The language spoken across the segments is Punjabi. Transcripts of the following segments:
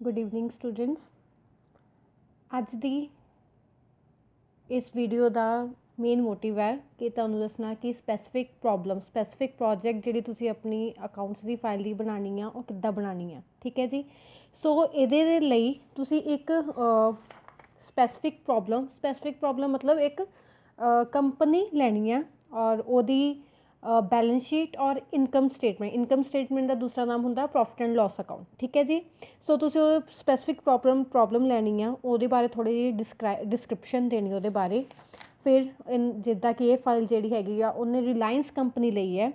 Good evening students. अज दी इस वीडियो का मेन मोटिव है कि तुहानूं दसना कि स्पैसिफिक प्रॉब्लम स्पैसिफिक प्रोजैक्ट जिहड़ी तुसीं अपनी अकाउंट्स की फाइल दी बनानी है वो किद्दां बनानी है। ठीक है जी। सो इहदे दे लई तुसीं एक स्पैसिफिक प्रॉब्लम मतलब एक कंपनी लैनी है और ओहदी बैलेंस शीट और इनकम स्टेटमेंट का दूसरा नाम होंदा प्रॉफिट एंड लॉस अकाउंट। ठीक है जी। सो तुसीं स्पैसिफिक प्रॉब्लम लैनी है, उहदे बारे थोड़ी जी डिस्क्रिप्शन देनी उहदे बारे। फिर जिद्दां कि ये फाइल जिहड़ी हैगी आ उन्हें रिलायंस कंपनी लई है।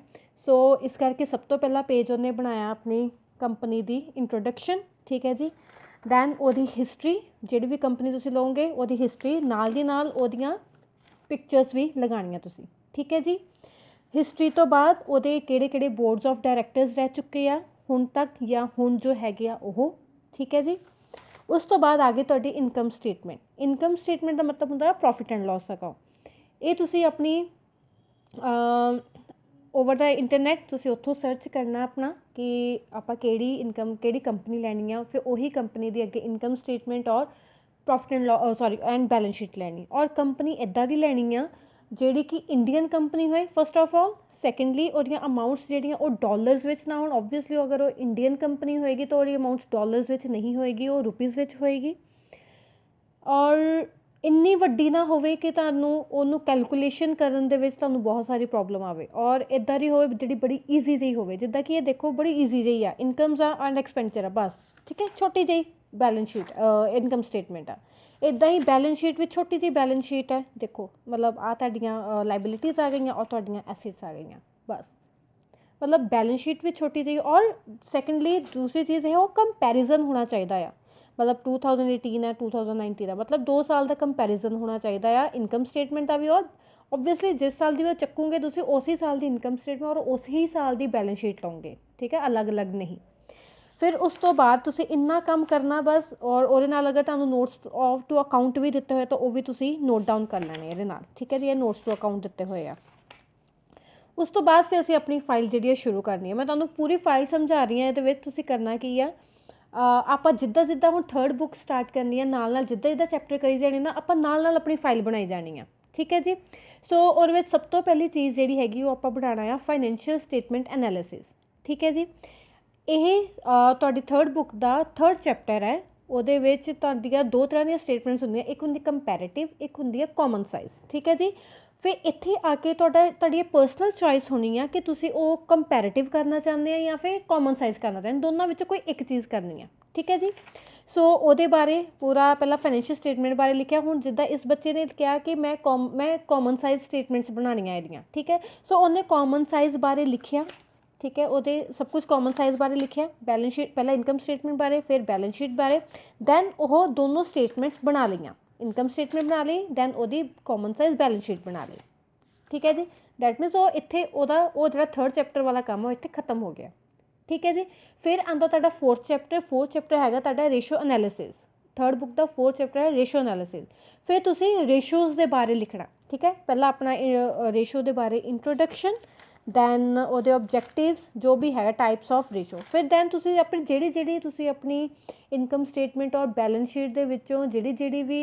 सो इस करके सब तो पहला पेज उन्हें बनाया अपनी कंपनी दी इंट्रोडक्शन। ठीक है जी। दैन ओहदी हिस्टरी, जिहड़ी भी कंपनी तुसीं लओगे ओहदी हिस्टरी नाल दी नाल ओहदियां पिक्चर्स भी लगानियां तुसीं। ठीक है जी। हिस्टरी तो बाद ਉਹਦੇ ਕਿਹੜੇ बोर्ड्स ऑफ डायरैक्टर्स रह चुके हैं ਹੁਣ तक या ਹੁਣ जो हैगे आ ਉਹ। ठीक है जी। उस तो बाद आगे ਤੁਹਾਡੀ इनकम स्टेटमेंट का मतलब ਹੁੰਦਾ प्रॉफिट एंड लॉस अकाउंट। ये तुसी अपनी ओवर द इंटरनेट तुसी उत्थों सर्च करना अपना कि आप केड़ी इनकम केड़ी कंपनी लैनी है, फिर वही कंपनी की अगे इनकम स्टेटमेंट और profit and loss and balance sheet लैनी। और कंपनी इदा की लैनी है जिहड़ी कि इंडियन कंपनी होए फर्स्ट ऑफ ऑल। सैकेंडली ओहदियां अमाउंट्स जिहड़ियां ओह डॉलर्स विच ना होण। ओबवियसली अगर वो इंडियन कंपनी होएगी तो ओहदी अमाउंट्स डॉलर्स विच नहीं होएगी, वो रुपीज़ विच होएगी। और इन्नी वड्डी ना होवे कि तुहानूं ओहनूं कैलकुलेशन करन दे विच तुहानूं बहुत सारी प्रॉब्लम आवे, और इदां दी होवे जिहड़ी बड़ी ईजी जी होवे। जिद्दां कि ये देखो बड़ी ईजी जी आ, इनकम्स आ एंड एक्सपेंडिचर आ बस। ठीक है, छोटी जी बैलेंस शीट इनकम स्टेटमेंट आ। इदां ही बैलेंस शीट भी छोटी जी बैलेंस शीट है। देखो मतलब आ तुहाडीआं लाइबिलिटीज़ आ गई और तुहाडीआं एसेट्स आ गई बस। मतलब बैलेंस शीट भी छोटी जी। और सैकेंडली दूसरी चीज़ है वो कंपैरिजन होना चाहिए आ। मतलब 2018 है 2019 है, मतलब 2 साल का कंपैरिजन होना चाहिए आ इनकम स्टेटमेंट का भी। और ओबवियसली जिस साल की वो चक्कोगे तुसीं उसी साल की इनकम स्टेटमेंट और उसी साल की बैलेंस शीट लाओगे। ठीक है, अलग अलग नहीं। फिर उस तो बाद तुसीं इन्ना काम करना बस। और उहदे नाल अगर तुहानूं नोट्स ऑफ टू अकाउंट भी दिते हुए तो वह भी तुसीं नोट डाउन कर लैणे इहदे नाल। ठीक है जी, ये नोट्स टू अकाउंट दिते हुए आ। उस तो बाद फिर असीं अपनी फाइल जिहड़ी शुरू करनी है। मैं तुहानूं पूरी फाइल समझा रही हाँ। इहदे तुसीं करना की आ, आपां जिद्दां जिद्दां हुण थर्ड बुक स्टार्ट करनी है नाल नाल जिद्दां जिद्दां चैप्टर करी जाने ना आपां नाल नाल अपनी फाइल बनाई जानी है। ठीक है जी। सो उहदे विच सब तो पहली चीज़ जिहड़ी हैगी वो आपां बनाना है फाइनैंशियल स्टेटमेंट एनालिसिस। ठीक है जी। ਇਹ ਤੁਹਾਡੀ थर्ड बुक का थर्ड चैप्टर है। ਉਹਦੇ ਵਿੱਚ ਤੁਹਾਡੀਆਂ ਦੋ ਤਰ੍ਹਾਂ ਦੀਆਂ ਸਟੇਟਮੈਂਟਸ ਹੁੰਦੀਆਂ, ਇੱਕ ਹੁੰਦੀ ਕੰਪੈरेटिव, ਇੱਕ ਹੁੰਦੀ ਹੈ ਕਾਮਨ ਸਾਈਜ਼। ਠੀਕ ਹੈ ਜੀ। ਫਿਰ ਇੱਥੇ ਆ ਕੇ ਤੁਹਾਡੀ ਪਰਸਨਲ ਚੋਇਸ ਹੋਣੀ ਆ ਕਿ ਤੁਸੀਂ ਉਹ ਕੰਪੈरेटिव ਕਰਨਾ ਚਾਹੁੰਦੇ ਆ ਜਾਂ ਫਿਰ ਕਾਮਨ ਸਾਈਜ਼ ਕਰਨਾ ਚਾਹੁੰਦੇ, ਦੋਨਾਂ ਵਿੱਚੋਂ ਕੋਈ ਇੱਕ ਚੀਜ਼ ਕਰਨੀ ਆ। ਠੀਕ ਹੈ ਜੀ। ਸੋ ਉਹਦੇ ਬਾਰੇ ਪੂਰਾ ਪਹਿਲਾਂ ਫਾਈਨੈਂਸ਼ੀਅਲ ਸਟੇਟਮੈਂਟ ਬਾਰੇ ਲਿਖਿਆ। ਹੁਣ ਜਿੱਦਾਂ ਇਸ ਬੱਚੇ ਨੇ ਕਿਹਾ ਕਿ ਮੈਂ ਕਾਮਨ ਸਾਈਜ਼ ਸਟੇਟਮੈਂट्स ਬਣਾਉਣੀਆਂ ਇਹਦੀਆਂ। ਠੀਕ ਹੈ, ਸੋ ਉਹਨੇ ਕਾਮਨ ਸਾਈਜ਼ ਬਾਰੇ ਲਿਖਿਆ। ठीक है, ਉਹਦੇ सब कुछ कॉमन साइज बारे लिखिया। बैलेंस शीट पहला इनकम स्टेटमेंट बारे, फिर बैलेंस शीट बारे। दैन वो दोनों स्टेटमेंट्स बना लिया, इनकम स्टेटमेंट बना ली, दैन वो कॉमन साइज बैलेंस शीट बना ली। ठीक है जी। डैट मीनस वो इत्थे वो जो थर्ड चैप्टर वाला काम है इत्थे खत्म हो गया। ठीक है जी। फिर आंदा तुहाडा फोर्थ चैप्टर हैगा तुहाडा रेशो एनालिसिस। थर्ड बुक का फोर्थ चैप्टर है रेशो एनालिसिस। फिर तुसीं रेशोज़ के बारे लिखना। ठीक है, पहला अपना रेशो के बारे इंट्रोडक्शन, दैन ਉਹਦੇ ऑब्जेक्टिव्स जो भी है टाइप्स ऑफ रेशो। फिर दैन तुसी अपनी ਜਿਹੜੀ तुसी अपनी इनकम स्टेटमेंट और बैलेंस शीट ਦੇ ਵਿੱਚੋਂ ਜਿਹੜੀ भी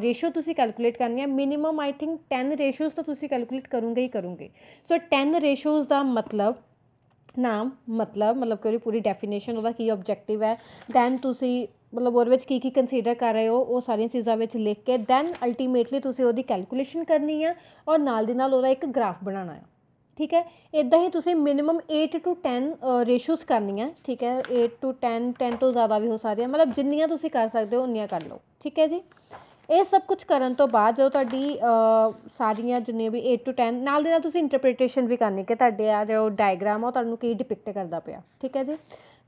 रेशो तुसी कैलकुलेट करनी है, मिनिमम आई थिंक 10 रेशोज़ तो तुसी कैलकुलेट करोगे। सो 10 रेशोज़ का मतलब नाम मतलब कि पूरी डेफिनेशन ਉਹਦਾ ਕੀ ऑब्जेक्टिव है, दैन तुसी मतलब ਉਹਦੇ ਵਿੱਚ ਕੀ कंसीडर कर रहे हो वो सारिया चीज़ों ਵਿੱਚ लिख के दैन अल्टीमेटली तुसी ਉਹਦੀ कैलकुलेशन करनी है और नाल दी नाल ਉਹਦਾ एक ग्राफ बनाना है। ठीक है, इदा ही तुसी मिनिमम 8 to 10 रेशोज़ करनी है। ठीक है, 8 to 10 तो ज़्यादा भी हो सकती है, मतलब जिन्नियां तुसी कर सकते हो उन्नियां कर लो। ठीक है जी। ये सब कुछ करन तो बाद जो तुहाडी सारियां जिन्नियां भी 8 to 10 नाल दी नाल तुसी इंटरप्रिटेशन भी करनी कि तुहाडे आ जो डायग्राम आ तुहानूं की डिपिक्ट करदा पिया। ठीक है जी।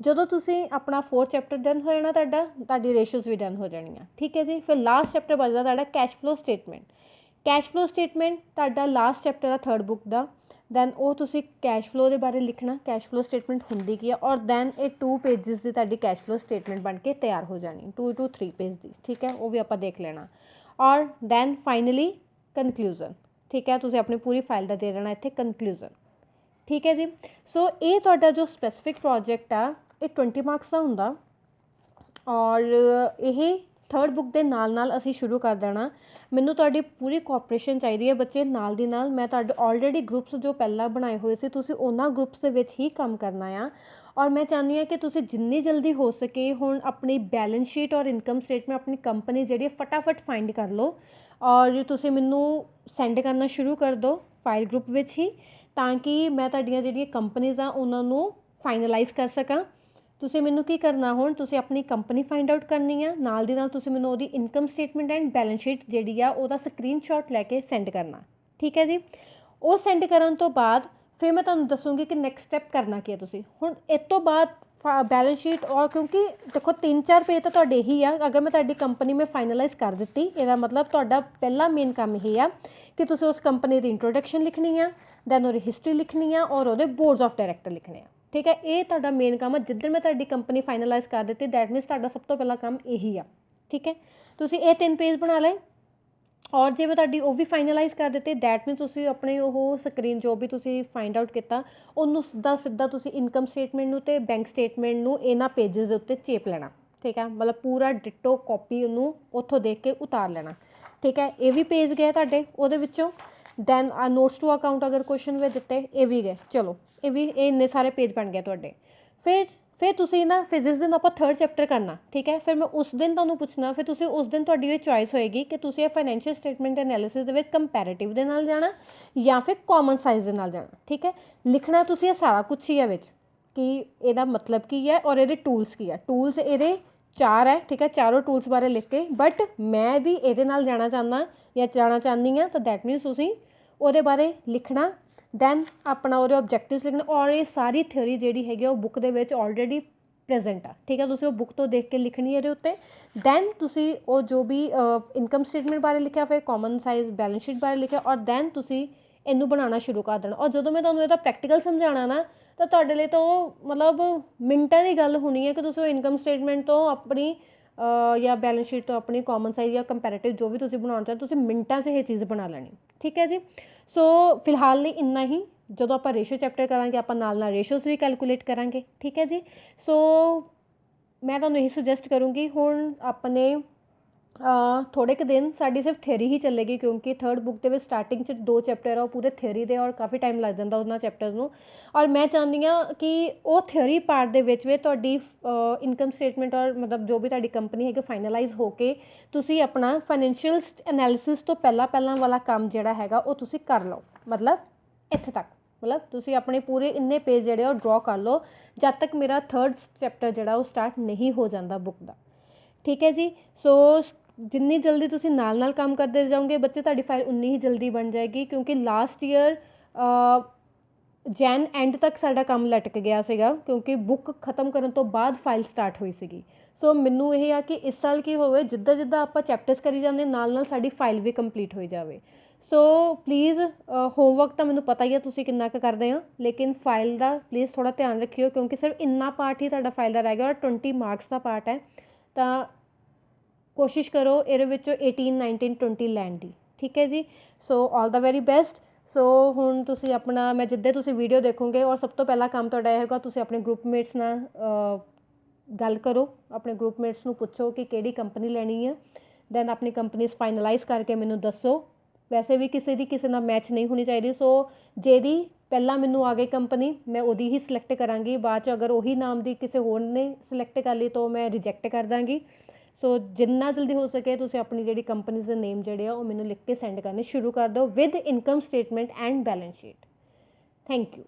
ਜਦੋਂ ਤੁਸੀਂ ਆਪਣਾ फोर्थ चैप्टर डन हो जाना ਤੁਹਾਡੀ रेशोज़ भी डन हो जानी। ठीक है जी। फिर लास्ट चैप्टर बचदा ਤੁਹਾਡਾ कैश फ्लो स्टेटमेंट ਤੁਹਾਡਾ लास्ट चैप्टर है थर्ड बुक का। दैन वो तुसी कैश फ्लो के बारे लिखना, कैश फ्लो स्टेटमेंट होंदी की है। और दैन ये 2 पेजिस की तुहाडी कैश फ्लो स्टेटमेंट बन के तैयार हो जानी, 2 to 3 पेज की। ठीक है, वो भी आप देख लेना। और दैन फाइनली कंकलूजन। ठीक है, तुसी अपनी पूरी फाइल का दे देना इत्थे कंकलूजन। ठीक है जी। सो ये तुहाडा जो स्पैसिफिक प्रोजेक्ट आ ये 20 मार्क्स का हुंदा। ਔਰ ਇਹ ਥਰਡ ਬੁੱਕ ਦੇ ਨਾਲ ਅਸੀਂ ਸ਼ੁਰੂ ਕਰ ਦੇਣਾ। ਮੈਨੂੰ ਤੁਹਾਡੀ ਪੂਰੀ ਕੋਆਪਰੇਸ਼ਨ ਚਾਹੀਦੀ ਹੈ ਬੱਚੇ। ਨਾਲ ਦੀ ਨਾਲ ਮੈਂ ਤੁਹਾਡੇ ਆਲਰੇਡੀ ਗਰੁੱਪਸ ਜੋ ਪਹਿਲਾਂ ਬਣਾਏ ਹੋਏ ਸੀ, ਤੁਸੀਂ ਉਹਨਾਂ ਗਰੁੱਪਸ ਦੇ ਵਿੱਚ ਹੀ ਕੰਮ ਕਰਨਾ ਆ। ਔਰ ਮੈਂ ਚਾਹੁੰਦੀ ਹਾਂ ਕਿ ਤੁਸੀਂ ਜਿੰਨੀ ਜਲਦੀ ਹੋ ਸਕੇ ਹੁਣ ਆਪਣੀ ਬੈਲੈਂਸ ਸ਼ੀਟ ਔਰ ਇਨਕਮ ਸਟੇਟਮੈਂਟ ਆਪਣੀ ਕੰਪਨੀ ਜਿਹੜੀ ਹੈ ਫਟਾਫਟ ਫਾਈਂਡ ਕਰ ਲਓ ਔਰ ਤੁਸੀਂ ਮੈਨੂੰ ਸੈਂਡ ਕਰਨਾ ਸ਼ੁਰੂ ਕਰ ਦਿਓ ਫਾਈਲ ਗਰੁੱਪ ਵਿੱਚ ਹੀ, ਤਾਂ ਕਿ ਮੈਂ ਤੁਹਾਡੀਆਂ ਜਿਹੜੀਆਂ ਕੰਪਨੀਜ਼ ਆ ਉਹਨਾਂ ਨੂੰ ਫਾਈਨਲਾਈਜ਼ ਕਰ ਸਕਾਂ। ਤੁਸੀਂ ਮੈਨੂੰ ਕੀ ਕਰਨਾ, ਹੁਣ ਤੁਸੀਂ ਆਪਣੀ ਕੰਪਨੀ ਫਾਈਂਡ ਆਊਟ ਕਰਨੀ ਆ, ਨਾਲ ਦੀ ਨਾਲ ਤੁਸੀਂ ਮੈਨੂੰ ਉਹਦੀ income statement and balance sheet ਜਿਹੜੀ ਆ ਉਹਦਾ ਸਕਰੀਨਸ਼ਾਟ ਲੈ ਕੇ ਸੈਂਡ ਕਰਨਾ, ਠੀਕ ਹੈ ਜੀ। ਉਹ ਸੈਂਡ ਕਰਨ ਤੋਂ ਬਾਅਦ ਫਿਰ ਮੈਂ ਤੁਹਾਨੂੰ ਦੱਸੂੰਗੀ ਕਿ ਨੈਕਸਟ ਸਟੈਪ ਕਰਨਾ ਕੀ ਹੈ। ਤੁਸੀਂ ਹੁਣ ਇਸ ਤੋਂ ਬਾਅਦ ਬੈਲੈਂਸ ਸ਼ੀਟ ਔਰ ਕਿਉਂਕਿ ਦੇਖੋ 3-4 ਪੇਜ ਤਾਂ ਤੁਹਾਡੇ ਹੀ ਆ। ਅਗਰ ਮੈਂ ਤੁਹਾਡੀ ਕੰਪਨੀ ਮੈਂ ਫਾਈਨਲਾਈਜ਼ ਕਰ ਦਿੱਤੀ, ਇਹਦਾ ਮਤਲਬ ਤੁਹਾਡਾ ਪਹਿਲਾ ਮੇਨ ਕੰਮ ਇਹ ਆ ਕਿ ਤੁਸੀਂ ਉਸ ਕੰਪਨੀ ਦੀ ਇੰਟਰੋਡਕਸ਼ਨ ਲਿਖਣੀ ਆ, ਦੈਨ ਉਹਦੀ ਹਿਸਟਰੀ ਲਿਖਣੀ ਆ ਔਰ ਉਹਦੇ ਬੋਰਡਸ ਆਫ ਡਾਇਰੈਕਟਰ ਲਿਖਣੇ ਆ, ਠੀਕ ਹੈ। ਇਹ ਤੁਹਾਡਾ ਮੇਨ ਕੰਮ ਆ। ਜਿੱਦਣ ਮੈਂ ਤੁਹਾਡੀ ਕੰਪਨੀ ਫਾਈਨਲਾਈਜ਼ ਕਰ ਦਿੱਤੀ, ਦੈਟ ਮੀਨਸ ਤੁਹਾਡਾ ਸਭ ਤੋਂ ਪਹਿਲਾ ਕੰਮ ਇਹੀ ਆ, ਠੀਕ ਹੈ। ਤੁਸੀਂ ਇਹ 3 ਪੇਜ ਬਣਾ ਲਏ ਔਰ ਜੇ ਮੈਂ ਤੁਹਾਡੀ ਉਹ ਵੀ ਫਾਈਨਲਾਈਜ਼ ਕਰ ਦਿੱਤੀ, ਦੈਟ ਮੀਨਸ ਤੁਸੀਂ ਆਪਣੇ ਉਹ ਸਕਰੀਨ ਜੋ ਵੀ ਤੁਸੀਂ ਫਾਈਂਡ ਆਊਟ ਕੀਤਾ ਉਹਨੂੰ ਸਿੱਧਾ ਤੁਸੀਂ ਇਨਕਮ ਸਟੇਟਮੈਂਟ ਨੂੰ ਅਤੇ ਬੈਂਕ ਸਟੇਟਮੈਂਟ ਨੂੰ ਇਹਨਾਂ ਪੇਜਸ ਦੇ ਉੱਤੇ ਚੇਪ ਲੈਣਾ, ਠੀਕ ਹੈ। ਮਤਲਬ ਪੂਰਾ ਡਿਟੋ ਕਾਪੀ ਉਹਨੂੰ ਉੱਥੋਂ ਦੇਖ ਕੇ ਉਤਾਰ ਲੈਣਾ, ਠੀਕ ਹੈ। ਇਹ ਵੀ ਪੇਜ ਗਏ ਤੁਹਾਡੇ ਉਹਦੇ ਵਿੱਚੋਂ। ਦੈਨ ਨੋਟਸ ਟੂ ਅਕਾਊਂਟ ਅਗਰ ਕੁਐਸਚਨ ਵੀ ਦਿੱਤੇ ਇਹ ਵੀ ਗਏ। ਚਲੋ ਇਹ ਇੰਨੇ ਸਾਰੇ ਪੇਜ ਬਣ ਗਏ ਤੁਹਾਡੇ। ਫਿਰ ਤੁਸੀਂ ਨਾ ਫਿਰ ਜਿਸ ਦਿਨ ਆਪਾਂ 3rd ਚੈਪਟਰ ਕਰਨਾ, ਠੀਕ ਹੈ, ਫਿਰ ਮੈਂ ਉਸ ਦਿਨ ਤੁਹਾਨੂੰ ਪੁੱਛਣਾ, ਫਿਰ ਤੁਸੀਂ ਉਸ ਦਿਨ ਤੁਹਾਡੀ ਇਹ ਚੋਇਸ ਹੋਏਗੀ ਕਿ ਤੁਸੀਂ ਇਹ ਫਾਈਨੈਂਸ਼ੀਅਲ ਸਟੇਟਮੈਂਟ ਐਨਾਲਿਸਿਸ ਦੇ ਵਿੱਚ ਕੰਪੈਰੇਟਿਵ ਦੇ ਨਾਲ ਜਾਣਾ ਜਾਂ ਫਿਰ ਕਾਮਨ ਸਾਈਜ਼ ਦੇ ਨਾਲ ਜਾਣਾ, ਠੀਕ ਹੈ। ਲਿਖਣਾ ਤੁਸੀਂ ਇਹ ਸਾਰਾ ਕੁਛ ਹੀ ਹੈ ਵਿੱਚ ਕਿ ਇਹਦਾ ਮਤਲਬ ਕੀ ਹੈ ਔਰ ਇਹਦੇ ਟੂਲਸ ਕੀ ਹੈ। ਟੂਲਸ ਇਹਦੇ 4 ਹੈ, ਠੀਕ ਹੈ। ਚਾਰੋਂ ਟੂਲਸ ਬਾਰੇ ਲਿਖ ਕੇ, ਬਟ ਮੈਂ ਵੀ ਇਹਦੇ ਨਾਲ ਜਾਣਾ ਚਾਹੁੰਦਾ ਜਾਂ ਜਾਣਾ ਚਾਹੁੰਦੀ ਹਾਂ, ਤਾਂ ਦੈਟ ਮੀਨਸ ਤੁਸੀਂ ਉਹਦੇ ਬਾਰੇ ਲਿਖਣਾ। ਦੈਨ ਆਪਣਾ ਉਹਦੇ ਓਬਜੈਕਟਿਵਸ ਲਿਖਣੇ ਔਰ ਇਹ ਸਾਰੀ ਥਿਓਰੀ ਜਿਹੜੀ ਹੈਗੀ ਉਹ ਬੁੱਕ ਦੇ ਵਿੱਚ ਆਲਰੇਡੀ ਪ੍ਰੈਜ਼ੈਂਟ ਆ, ਠੀਕ ਹੈ। ਤੁਸੀਂ ਉਹ ਬੁੱਕ ਤੋਂ ਦੇਖ ਕੇ ਲਿਖਣੀ ਇਹਦੇ ਉੱਤੇ। ਦੈਨ ਤੁਸੀਂ ਉਹ ਜੋ ਵੀ ਇਨਕਮ ਸਟੇਟਮੈਂਟ ਬਾਰੇ ਲਿਖਿਆ, ਫਿਰ ਕਾਮਨ ਸਾਈਜ਼ ਬੈਲੈਂਸ ਸ਼ੀਟ ਬਾਰੇ ਲਿਖਿਆ ਔਰ ਦੈਨ ਤੁਸੀਂ ਇਹਨੂੰ ਬਣਾਉਣਾ ਸ਼ੁਰੂ ਕਰ ਦੇਣਾ। ਔਰ ਜਦੋਂ ਮੈਂ ਤੁਹਾਨੂੰ ਇਹਦਾ ਪ੍ਰੈਕਟੀਕਲ ਸਮਝਾਉਣਾ ਨਾ, ਤਾਂ ਤੁਹਾਡੇ ਲਈ ਤਾਂ ਉਹ ਮਤਲਬ ਮਿੰਟਾਂ ਦੀ ਗੱਲ ਹੋਣੀ ਹੈ ਕਿ ਤੁਸੀਂ ਉਹ ਇਨਕਮ ਸਟੇਟਮੈਂਟ ਤੋਂ ਆਪਣੀ ਜਾਂ ਬੈਲੈਂਸ ਸ਼ੀਟ ਤੋਂ ਆਪਣੀ ਕਾਮਨ ਸਾਈਜ਼ ਜਾਂ ਕੰਪੈਰੇਟਿਵ ਜੋ ਵੀ ਤੁਸੀਂ ਬਣਾਉਣਾ ਚਾਹੁੰਦੇ ਤੁਸੀਂ ਮਿੰਟਾਂ 'ਚ ਇਹ ਚੀਜ਼ ਬਣਾ ਲੈਣੀ, ਠੀਕ ਹੈ ਜੀ। ਸੋ ਫਿਲਹਾਲ ਲਈ ਇੰਨਾ ਹੀ। ਜਦੋਂ ਆਪਾਂ ਰੇਸ਼ੋ ਚੈਪਟਰ ਕਰਾਂਗੇ ਆਪਾਂ ਨਾਲ ਰੇਸ਼ੋਜ਼ ਵੀ ਕੈਲਕੂਲੇਟ ਕਰਾਂਗੇ, ਠੀਕ ਹੈ ਜੀ। ਸੋ ਮੈਂ ਤੁਹਾਨੂੰ ਇਹੀ ਸੁਜੈਸਟ ਕਰੂੰਗੀ ਹੁਣ ਆਪਣੇ ਥੋੜ੍ਹੇ ਕੁ ਦਿਨ ਸਾਡੀ ਸਿਰਫ ਥਿਅਰੀ ਹੀ ਚੱਲੇਗੀ, ਕਿਉਂਕਿ 3rd ਬੁੱਕ ਦੇ ਵਿੱਚ ਸਟਾਰਟਿੰਗ 'ਚ 2 ਚੈਪਟਰ ਆ ਉਹ ਪੂਰੇ ਥਿਅਰੀ ਦੇ ਔਰ ਕਾਫੀ ਟਾਈਮ ਲੱਗ ਜਾਂਦਾ ਉਹਨਾਂ ਚੈਪਟਰਸ ਨੂੰ। ਔਰ ਮੈਂ ਚਾਹੁੰਦੀ ਹਾਂ ਕਿ ਉਹ ਥਿਅਰੀ ਪਾਰਟ ਦੇ ਵਿੱਚ ਵੀ ਤੁਹਾਡੀ ਇਨਕਮ ਸਟੇਟਮੈਂਟ ਔਰ ਮਤਲਬ ਜੋ ਵੀ ਤੁਹਾਡੀ ਕੰਪਨੀ ਹੈਗੀ ਫਾਈਨਲਾਈਜ਼ ਹੋ ਕੇ ਤੁਸੀਂ ਆਪਣਾ ਫਾਈਨੈਂਸ਼ੀਅਲ ਐਨਾਲਿਸਿਸ ਤੋਂ ਪਹਿਲਾਂ ਵਾਲਾ ਕੰਮ ਜਿਹੜਾ ਹੈਗਾ ਉਹ ਤੁਸੀਂ ਕਰ ਲਓ। ਮਤਲਬ ਇੱਥੇ ਤੱਕ ਮਤਲਬ ਤੁਸੀਂ ਆਪਣੇ ਪੂਰੇ ਇੰਨੇ ਪੇਜ ਜਿਹੜੇ ਉਹ ਡਰॉ ਕਰ ਲਓ ਜਦ ਤੱਕ ਮੇਰਾ 3rd ਚੈਪਟਰ ਜਿਹੜਾ ਉਹ ਸਟਾਰਟ ਨਹੀਂ ਹੋ ਜਾਂਦਾ ਬੁੱਕ ਦਾ, ਠੀਕ ਹੈ ਜੀ। ਸੋ ਜਿੰਨੀ ਜਲਦੀ ਤੁਸੀਂ ਨਾਲ ਕੰਮ ਕਰਦੇ ਜਾਓਗੇ ਬੱਚੇ ਤੁਹਾਡੀ ਫਾਈਲ ਉਨੀ ਹੀ ਜਲਦੀ ਬਣ ਜਾਏਗੀ, ਕਿਉਂਕਿ ਲਾਸਟ ਈਅਰ ਜੈਨ ਐਂਡ ਤੱਕ ਸਾਡਾ ਕੰਮ ਲਟਕ ਗਿਆ ਸੀਗਾ ਕਿਉਂਕਿ ਬੁੱਕ ਖਤਮ ਕਰਨ ਤੋਂ ਬਾਅਦ ਫਾਈਲ ਸਟਾਰਟ ਹੋਈ ਸੀਗੀ। ਸੋ ਮੈਨੂੰ ਇਹ ਆ ਕਿ ਇਸ ਸਾਲ ਕੀ ਹੋਵੇ ਜਿੱਦਾਂ ਆਪਾਂ ਚੈਪਟਰਸ ਕਰੀ ਜਾਂਦੇ ਨਾਲ ਸਾਡੀ ਫਾਈਲ ਵੀ ਕੰਪਲੀਟ ਹੋਈ ਜਾਵੇ। ਸੋ ਪਲੀਜ਼ ਹੋਮਵਰਕ ਤਾਂ ਮੈਨੂੰ ਪਤਾ ਹੀ ਆ ਤੁਸੀਂ ਕਿੰਨਾ ਕੁ ਕਰਦੇ ਆ, ਲੇਕਿਨ ਫਾਈਲ ਦਾ ਪਲੀਜ਼ ਥੋੜ੍ਹਾ ਧਿਆਨ ਰੱਖਿਓ ਕਿਉਂਕਿ ਸਿਰਫ ਇੰਨਾ ਪਾਰਟ ਹੀ ਤੁਹਾਡਾ ਫਾਈਲ ਦਾ ਰਹਿ ਗਿਆ ਔਰ 20 ਮਾਰਕਸ ਦਾ ਪਾਰਟ ਹੈ। ਤਾਂ ਕੋਸ਼ਿਸ਼ ਕਰੋ ਇਹਦੇ ਵਿੱਚੋਂ 18, 19, 20 ਲੈਣ ਦੀ, ਠੀਕ ਹੈ ਜੀ। ਸੋ ਆਲ ਦਾ ਵੈਰੀ ਬੈਸਟ। ਸੋ ਹੁਣ ਤੁਸੀਂ ਆਪਣਾ ਮੈਂ ਜਿੱਦਾਂ ਤੁਸੀਂ ਵੀਡੀਓ ਦੇਖੋਗੇ ਔਰ ਸਭ ਤੋਂ ਪਹਿਲਾਂ ਕੰਮ ਤੁਹਾਡਾ ਇਹ ਹੋਗਾ ਤੁਸੀਂ ਆਪਣੇ ਗਰੁੱਪਮੇਟਸ ਨਾਲ ਗੱਲ ਕਰੋ, ਆਪਣੇ ਗਰੁੱਪਮੇਟਸ ਨੂੰ ਪੁੱਛੋ ਕਿ ਕਿਹੜੀ ਕੰਪਨੀ ਲੈਣੀ ਹੈ। ਦੈਨ ਆਪਣੀ ਕੰਪਨੀਜ਼ ਫਾਈਨਲਾਈਜ਼ ਕਰਕੇ ਮੈਨੂੰ ਦੱਸੋ। ਵੈਸੇ ਵੀ ਕਿਸੇ ਨਾਲ ਮੈਚ ਨਹੀਂ ਹੋਣੀ ਚਾਹੀਦੀ। ਸੋ ਜਿਹਦੀ ਪਹਿਲਾਂ ਮੈਨੂੰ ਆ ਗਈ ਕੰਪਨੀ ਮੈਂ ਉਹਦੀ ਹੀ ਸਿਲੈਕਟ ਕਰਾਂਗੀ, ਬਾਅਦ 'ਚ ਅਗਰ ਉਹੀ ਨਾਮ ਦੀ ਕਿਸੇ ਹੋਰ ਨੇ ਸਿਲੈਕਟ ਕਰ ਲਈ ਤਾਂ ਮੈਂ ਰਿਜੈਕਟ ਕਰ ਦਾਂਗੀ। ਸੋ ਜਿੰਨਾ ਜਲਦੀ ਹੋ ਸਕੇ ਤੁਸੀਂ ਆਪਣੀ ਜਿਹੜੀ ਕੰਪਨੀਜ਼ ਦੇ ਨੇਮ ਜਿਹੜੇ ਆ ਉਹ ਮੈਨੂੰ ਲਿਖ ਕੇ ਸੈਂਡ ਕਰਨੇ ਸ਼ੁਰੂ ਕਰ ਦਿਓ with income statement and balance sheet. Thank you.